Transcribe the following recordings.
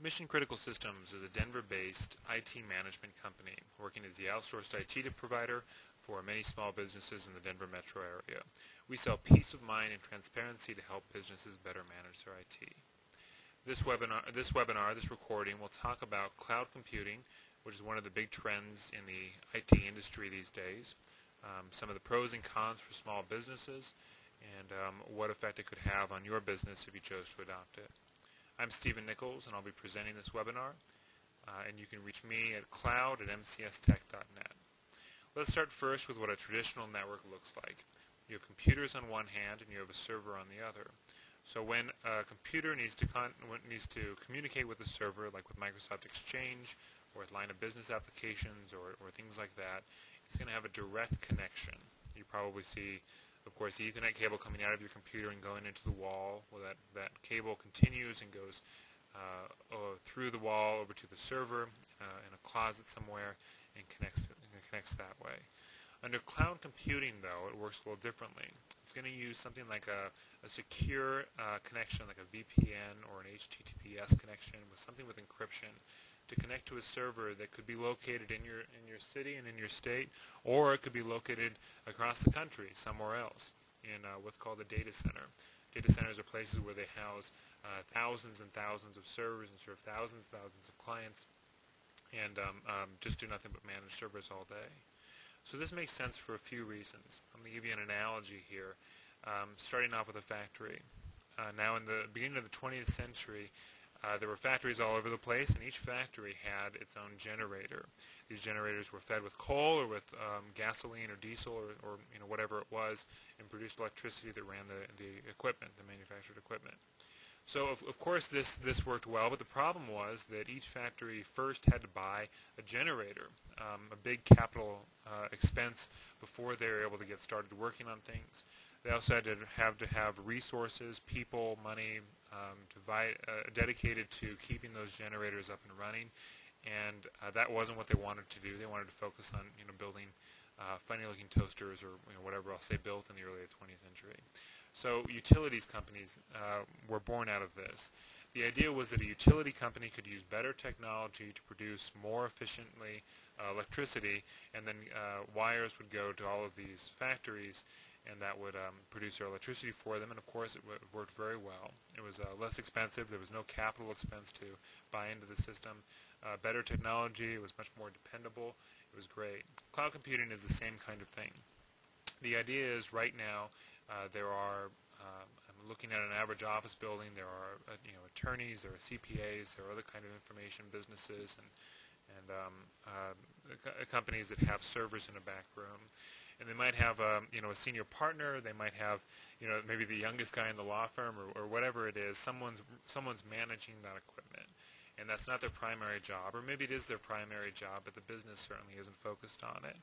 Mission Critical Systems is a Denver-based IT management company working as the outsourced IT provider for many small businesses in the Denver metro area. We sell peace of mind and transparency to help businesses better manage their IT. This recording will talk about cloud computing, which is one of the big trends in the IT industry these days, some of the pros and cons for small businesses, and what effect it could have on your business if you chose to adopt it. I'm Stephen Nichols, and I'll be presenting this webinar, and you can reach me at cloud@mcstech.net. Let's start first with what a traditional network looks like. You have computers on one hand, and you have a server on the other. So when a computer needs to communicate with a server, like with Microsoft Exchange, or with line of business applications, or things like that, it's going to have a direct connection. You probably see, of course, the Ethernet cable coming out of your computer and going into the wall. Well, that cable continues and goes through the wall over to the server in a closet somewhere and connects that way. Under cloud computing, though, it works a little differently. It's going to use something like a secure connection, like a VPN or an HTTPS connection with something with encryption to connect to a server that could be located in your city and in your state, or it could be located across the country somewhere else in what's called a data center. Data centers are places where they house thousands and thousands of servers and serve thousands and thousands of clients, and just do nothing but manage servers all day. So this makes sense for a few reasons. I'm going to give you an analogy here, starting off with a factory. Now in the beginning of the 20th century, there were factories all over the place, and each factory had its own generator. These generators were fed with coal or with gasoline or diesel or whatever it was, and produced electricity that ran the equipment, the manufactured equipment. So of course this worked well, but the problem was that each factory first had to buy a generator, a big capital expense before they were able to get started working on things. They also had to have resources, people, money dedicated to keeping those generators up and running, and that wasn't what they wanted to do. They wanted to focus on building funny-looking toasters or whatever else they built in the early 20th century. So utilities companies were born out of this. The idea was that a utility company could use better technology to produce more efficiently electricity, and then wires would go to all of these factories, and that would produce their electricity for them, and of course it worked very well. It was less expensive. There was no capital expense to buy into the system. Better technology. It was much more dependable. It was great. Cloud computing is the same kind of thing. The idea is right now there are, I'm looking at an average office building, there are attorneys, there are CPAs, there are other kind of information businesses and companies that have servers in a back room. And they might have a senior partner, they might have maybe the youngest guy in the law firm or whatever it is, someone's managing that equipment. And that's not their primary job, or maybe it is their primary job, but the business certainly isn't focused on it.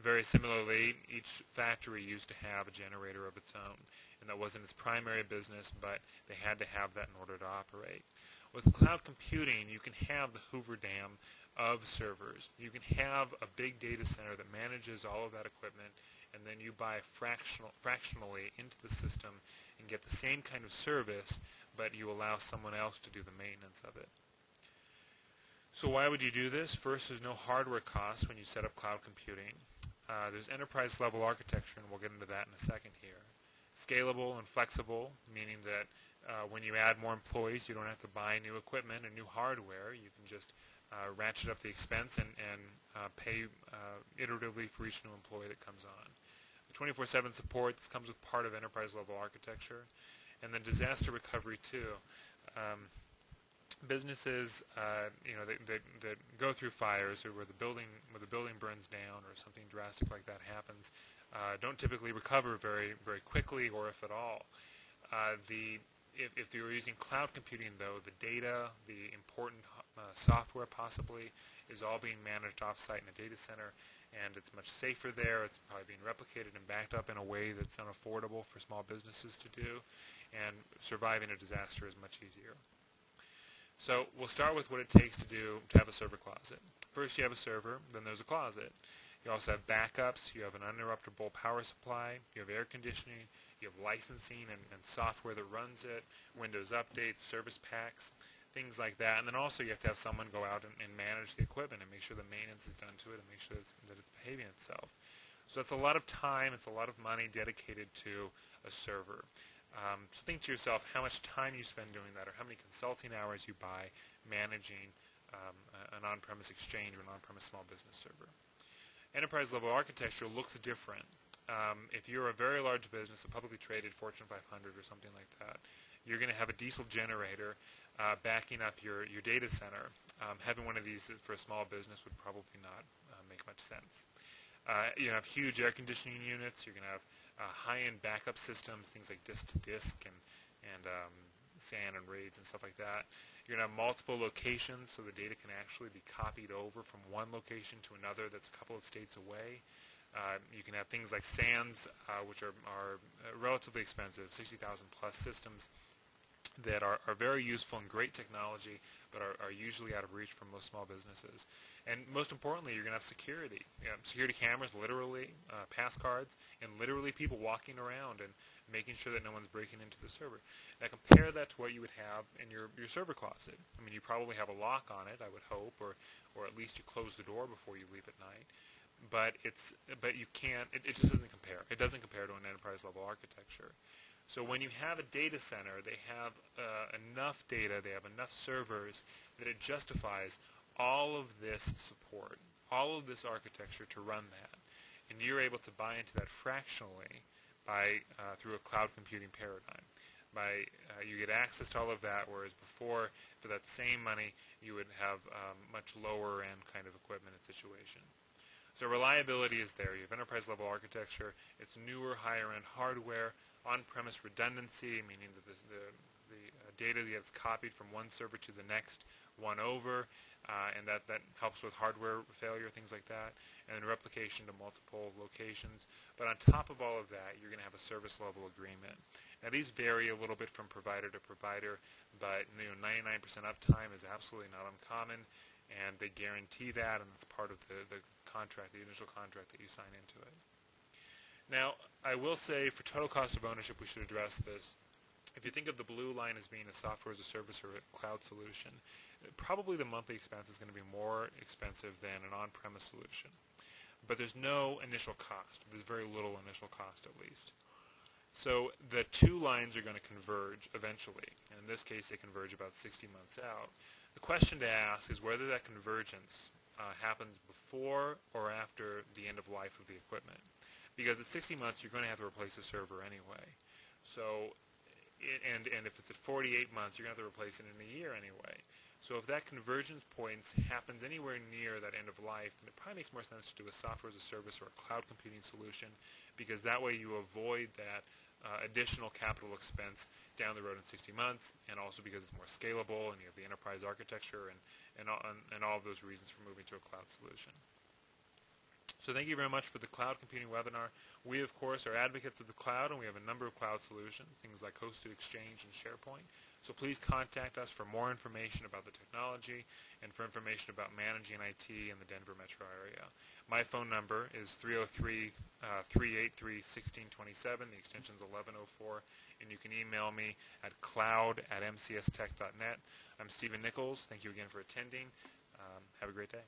Very similarly, each factory used to have a generator of its own, and that wasn't its primary business, but they had to have that in order to operate. With cloud computing, you can have the Hoover Dam of servers. You can have a big data center that manages all of that equipment, and then you buy fractionally into the system and get the same kind of service, but you allow someone else to do the maintenance of it. So why would you do this? First, there's no hardware costs when you set up cloud computing. There's enterprise-level architecture, and we'll get into that in a second here. Scalable and flexible, meaning that when you add more employees, you don't have to buy new equipment and new hardware. You can just ratchet up the expense and pay iteratively for each new employee that comes on. The 24/7 support, this comes with part of enterprise-level architecture. And then disaster recovery, too. Businesses, that go through fires or where the building burns down or something drastic like that happens, don't typically recover very, very quickly, or if at all. If you're using cloud computing, though, the data, the important software possibly, is all being managed off-site in a data center, and it's much safer there. It's probably being replicated and backed up in a way that's unaffordable for small businesses to do, and surviving a disaster is much easier. So we'll start with what it takes to have a server closet. First you have a server, then there's a closet. You also have backups, you have an uninterruptible power supply, you have air conditioning, you have licensing and software that runs it, Windows updates, service packs. things like that. And then also you have to have someone go out and manage the equipment and make sure the maintenance is done to it and make sure that it's behaving itself. So it's a lot of time, it's a lot of money dedicated to a server. So think to yourself how much time you spend doing that, or how many consulting hours you buy managing an on-premise Exchange or an on-premise small business server. Enterprise level architecture looks different. If you're a very large business, a publicly traded Fortune 500 or something like that, you're going to have a diesel generator backing up your data center. Having one of these for a small business would probably not make much sense. You have huge air conditioning units. You're going to have high-end backup systems, things like disk-to-disk and SAN and RAIDs and stuff like that. You're going to have multiple locations, so the data can actually be copied over from one location to another that's a couple of states away. You can have things like SANs, which are relatively expensive, 60,000 plus systems that are very useful and great technology, but are usually out of reach for most small businesses. And most importantly, you're going to have security. Security cameras, literally, pass cards, and literally people walking around and making sure that no one's breaking into the server. Now compare that to what you would have in your server closet. I mean, you probably have a lock on it, I would hope, or at least you close the door before you leave at night. But you can't. It just doesn't compare. It doesn't compare to an enterprise level architecture. So when you have a data center, they have enough data, they have enough servers that it justifies all of this support, all of this architecture to run that. And you're able to buy into that fractionally through a cloud computing paradigm. You get access to all of that, whereas before, for that same money, you would have much lower end kind of equipment and situation. So reliability is there. You have enterprise-level architecture. It's newer, higher-end hardware. On-premise redundancy, meaning that the data gets copied from one server to the next one over, and that helps with hardware failure, things like that, and then replication to multiple locations. But on top of all of that, you're going to have a service-level agreement. Now, these vary a little bit from provider to provider, but 99% uptime is absolutely not uncommon, and they guarantee that, and it's part of the contract, the initial contract that you sign into it. Now, I will say for total cost of ownership, we should address this. If you think of the blue line as being a software as a service or a cloud solution, probably the monthly expense is going to be more expensive than an on-premise solution. But there's no initial cost. There's very little initial cost, at least. So the two lines are going to converge eventually. And in this case, they converge about 60 months out. The question to ask is whether that convergence happens before or after the end of life of the equipment. Because at 60 months, you're going to have to replace the server anyway. So, and if it's at 48 months, you're going to have to replace it in a year anyway. So if that convergence point happens anywhere near that end of life, then it probably makes more sense to do a software as a service or a cloud computing solution, because that way you avoid that additional capital expense down the road in 60 months, and also because it's more scalable and you have the enterprise architecture and all of those reasons for moving to a cloud solution. So thank you very much for the cloud computing webinar. We, of course, are advocates of the cloud, and we have a number of cloud solutions, things like Hosted Exchange and SharePoint. So please contact us for more information about the technology and for information about managing IT in the Denver metro area. My phone number is 303-383-1627. The extension is 1104, and you can email me at cloud@mcstech.net. I'm Stephen Nichols. Thank you again for attending. Have a great day.